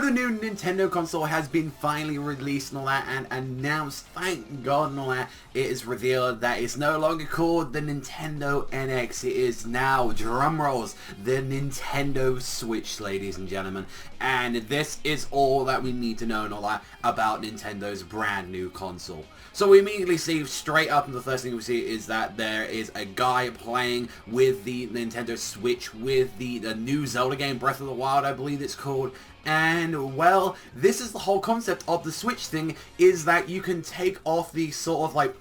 the new Nintendo console has been finally released and all that, and announced, thank God and all that. It is revealed that it's no longer called the Nintendo NX. It is now, drumrolls, the Nintendo Switch, ladies and gentlemen. And this is all that we need to know and all that about Nintendo's brand new console. So we immediately see straight up, and the first thing we see is that there is a guy playing with the Nintendo Switch with the new Zelda game, Breath of the Wild, I believe it's called. And, well, this is the whole concept of the Switch thing, is that you can take off the sort of, like,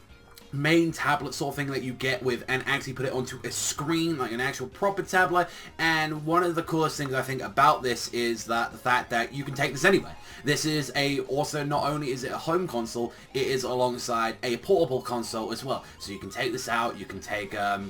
main tablet sort of thing that you get with and actually put it onto a screen, like an actual proper tablet. And one of the coolest things I think about this is that the fact that you can take this anywhere. This is also not only is it a home console, it is alongside a portable console as well. So you can take this out, you can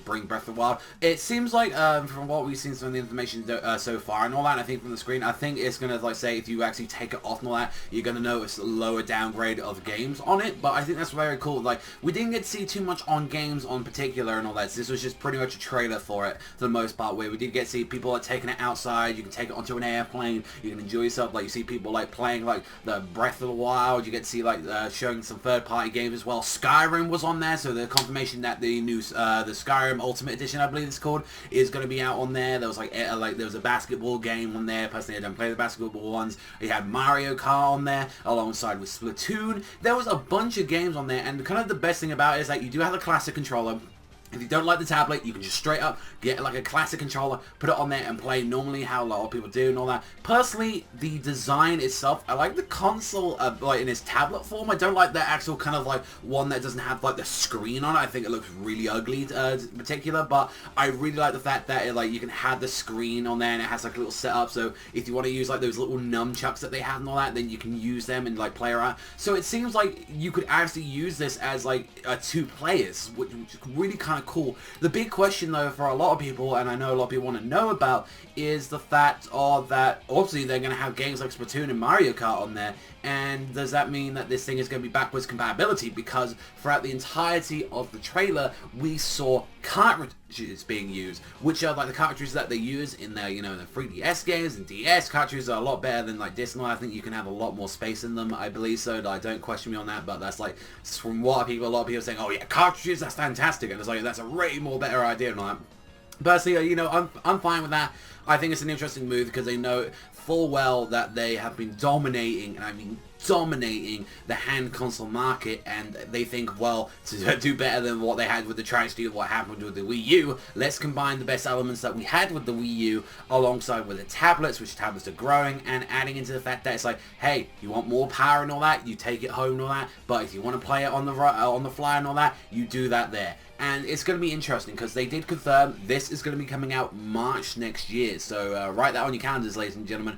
bring Breath of the Wild. It seems like from what we've seen, some of the information so far and all that, I think from the screen, I think it's going to, like, say if you actually take it off and all that, you're going to notice a lower downgrade of games on it. But I think that's very cool. Like, we didn't get to see too much on games on particular and all that. So this was just pretty much a trailer for it for the most part, where we did get to see people like taking it outside. You can take it onto an airplane, you can enjoy yourself. Like, you see people like playing like the Breath of the Wild. You get to see like showing some third-party games as well. Skyrim was on there, so the confirmation that the new the Skyrim Ultimate Edition, I believe it's called, is going to be out on there. There was like there was a basketball game on there. Personally, I don't play the basketball ones. You had Mario Kart on there alongside with Splatoon. There was a bunch of games on there, and kind of the best thing about it is that you do have a classic controller. If you don't like the tablet, you can just straight up get like a classic controller, put it on there and play normally how a lot of people do and all that. Personally, the design itself, I like the console like in its tablet form. I don't like the actual kind of like one that doesn't have like the screen on it. I think it looks really ugly in particular, but I really like the fact that like you can have the screen on there and it has like a little setup. So if you want to use like those little nunchucks that they have and all that, then you can use them and like play around. So it seems like you could actually use this as like two players, which is really kind of cool. The big question though for a lot of people, and I know a lot of people want to know about, is the fact of that obviously they're going to have games like Splatoon and Mario Kart on there, and does that mean that this thing is going to be backwards compatibility? Because throughout the entirety of the trailer we saw cartridges being used, which are like the cartridges that they use in their, you know, the 3DS games, and DS cartridges are a lot better than like disc. I think you can have a lot more space in them, I believe so. Like, don't question me on that, but that's like from what a lot of people are saying, oh yeah, cartridges, that's fantastic, and it's like that's a way more better idea and all that. Personally, you know, I'm fine with that. I think it's an interesting move because they know full well that they have been dominating, and I mean dominating, the hand console market, and they think, well, to do better than what they had with the tragedy of what happened with the Wii U, let's combine the best elements that we had with the Wii U alongside with the tablets, which tablets are growing, and adding into the fact that it's like, hey, you want more power and all that, you take it home and all that, but if you want to play it on the fly and all that, you do that there. And it's going to be interesting because they did confirm this is going to be coming out March next year. So write that on your calendars, ladies and gentlemen.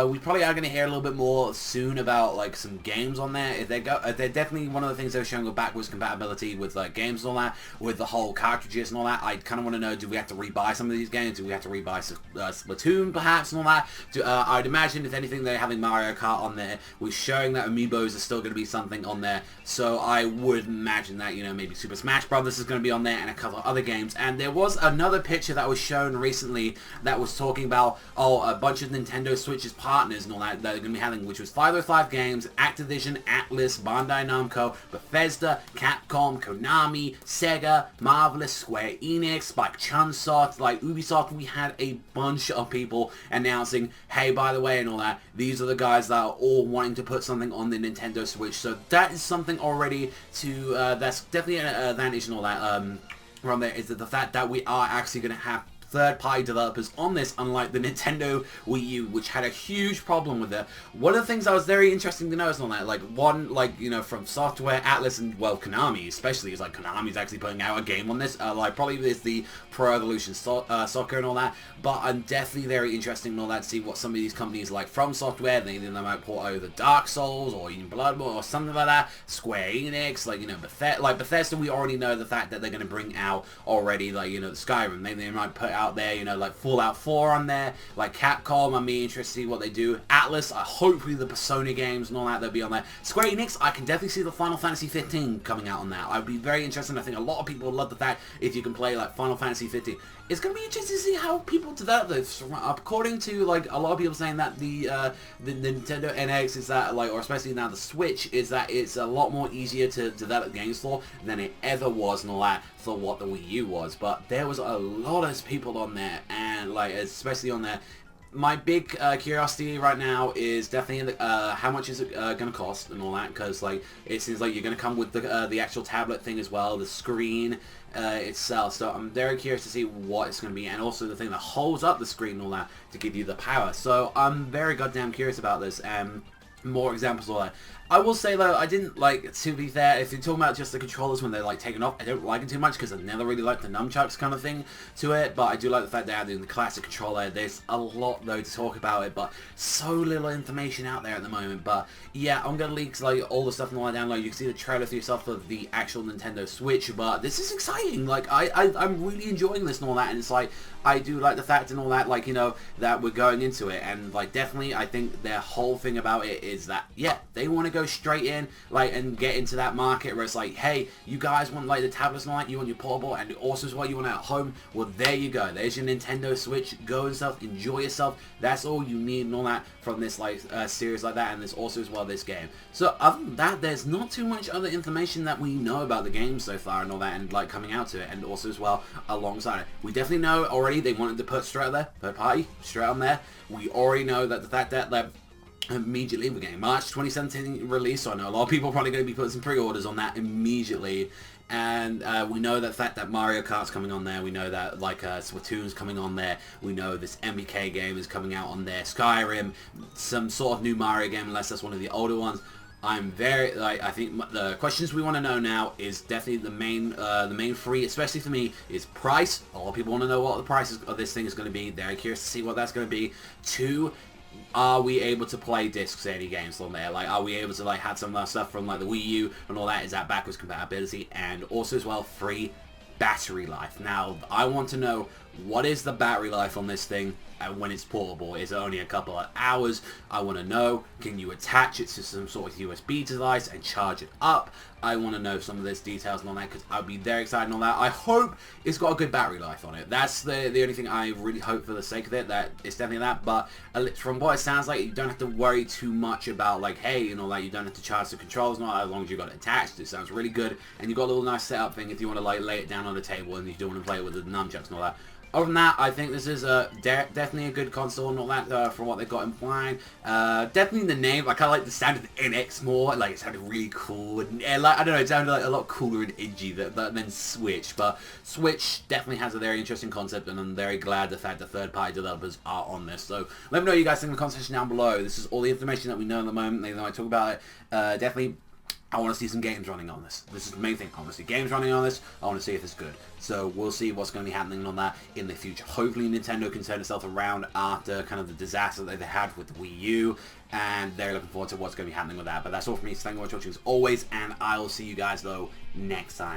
We probably are going to hear a little bit more soon about like some games on there. If they're definitely one of the things they were showing with backwards compatibility with like games and all that, with the whole cartridges and all that. I kind of want to know, do we have to rebuy some of these games? Do we have to rebuy Splatoon perhaps and all that? I'd imagine if anything they're having Mario Kart on there. We're showing that Amiibos are still going to be something on there. So I would imagine that, you know, maybe Super Smash Brothers is going to be on there and a couple of other games. And there was another picture that was shown recently that was talking about, oh, a bunch of Nintendo Switch's partners and all that they're going to be having, which was 505 Games, Activision, Atlus, Bandai Namco, Bethesda, Capcom, Konami, Sega, Marvelous, Square Enix, like Chunsoft, like Ubisoft. We had a bunch of people announcing, hey, by the way and all that, these are the guys that are all wanting to put something on the Nintendo Switch. So that is something already to that's definitely an advantage and all that from there, is that the fact that we are actually going to have third-party developers on this, unlike the Nintendo Wii U, which had a huge problem with it. One of the things that was very interesting to notice on that, like one, like, you know, from software, Atlus, and, well, Konami especially, is like Konami's actually putting out a game on this, like probably is the Pro Evolution Soccer and all that, but I'm definitely very interested in all that to see what some of these companies like From Software, they might port over Dark Souls, or even Bloodborne, or something like that, Square Enix, like, you know, Bethesda, we already know the fact that they're going to bring out already, like, you know, the Skyrim, they might put out there, you know, like Fallout 4 on there, like Capcom, I'm interested to see what they do. Atlus, hopefully the Persona games and all that, they'll be on there. Square Enix, I can definitely see the Final Fantasy 15 coming out on that. I'd be very interested. I think a lot of people would love the fact if you can play like Final Fantasy 15. it's going to be interesting to see how people develop this. According to like a lot of people saying that the Nintendo NX is that like, or especially now the Switch, is that it's a lot more easier to develop games for than it ever was and all that for what the Wii U was. But there was a lot of people on there, and like especially on there. My big curiosity right now is definitely how much is it going to cost and all that, because like it seems like you're going to come with the actual tablet thing as well, the screen itself. So I'm very curious to see what it's going to be, and also the thing that holds up the screen and all that to give you the power. So I'm very goddamn curious about this, and more examples of that. I will say though, I didn't like, to be fair, if you're talking about just the controllers when they're like taken off, I don't like it too much because I never really liked the nunchucks kind of thing to it, but I do like the fact they're adding the classic controller. There's a lot though to talk about it, but so little information out there at the moment. But yeah, I'm gonna leak like all the stuff and all that download. You can see the trailer for yourself of the actual Nintendo Switch, but this is exciting. Like I'm really enjoying this and all that, and it's like I do like the fact and all that, like, you know, that we're going into it, and like definitely I think their whole thing about it is that yeah, they want to go straight in like and get into that market where it's like, hey, you guys want like the tablets and all that, you want your portable, and also as well you want it at home. Well, there you go, there's your Nintendo Switch. Go and stuff, enjoy yourself. That's all you need and all that from this like series like that, and there's also as well this game. So other than that, there's not too much other information that we know about the game so far and all that, and like coming out to it, and also as well alongside it. We definitely know already they wanted to put straight there, third party, straight on there. We already know that the fact that like immediately we're getting March 2017 release, so I know a lot of people are probably going to be putting some pre-orders on that immediately. And we know the fact that Mario Kart's coming on there. We know that like Splatoon's coming on there. We know this MBK game is coming out on there. Skyrim, some sort of new Mario game, unless that's one of the older ones. I'm very like, I think the questions we want to know now is definitely the main three, especially for me, is price. A lot of people want to know what the price of this thing is going to be. They're curious to see what that's going to be. 2, are we able to play discs any games on there? Like, are we able to like have some of that stuff from like the Wii U and all that? Is that backwards compatibility? And also as well, 3, battery life. Now, I want to know, what is the battery life on this thing when it's portable? Is it only a couple of hours? I want to know, can you attach it to some sort of USB device and charge it up? I want to know some of this details and all that, because I'd be very excited on that. I hope it's got a good battery life on it. That's the only thing I really hope for the sake of it, that it's definitely that. But from what it sounds like, you don't have to worry too much about like, hey, you know, like you don't have to charge the controls and all that, as long as you've got it attached. It sounds really good, and you've got a little nice setup thing if you want to like lay it down on the table and you don't want to play it with the nunchucks and all that. Other than that, I think this is definitely a good console and all that from what they've got implying. Definitely the name, I kind of like the sound of the NX more. Like, it sounded really cool. And like, I don't know, it sounded like a lot cooler and edgy than Switch. But Switch definitely has a very interesting concept, and I'm very glad the fact that third-party developers are on this. So let me know what you guys think in the comment section down below. This is all the information that we know at the moment. They know I talk about it. Definitely, I want to see some games running on this. This is the main thing. I want to see games running on this. I want to see if it's good. So we'll see what's going to be happening on that in the future. Hopefully Nintendo can turn itself around after kind of the disaster that they had with the Wii U. And they're looking forward to what's going to be happening with that. But that's all from me. So thank you for watching as always. And I will see you guys, though, next time.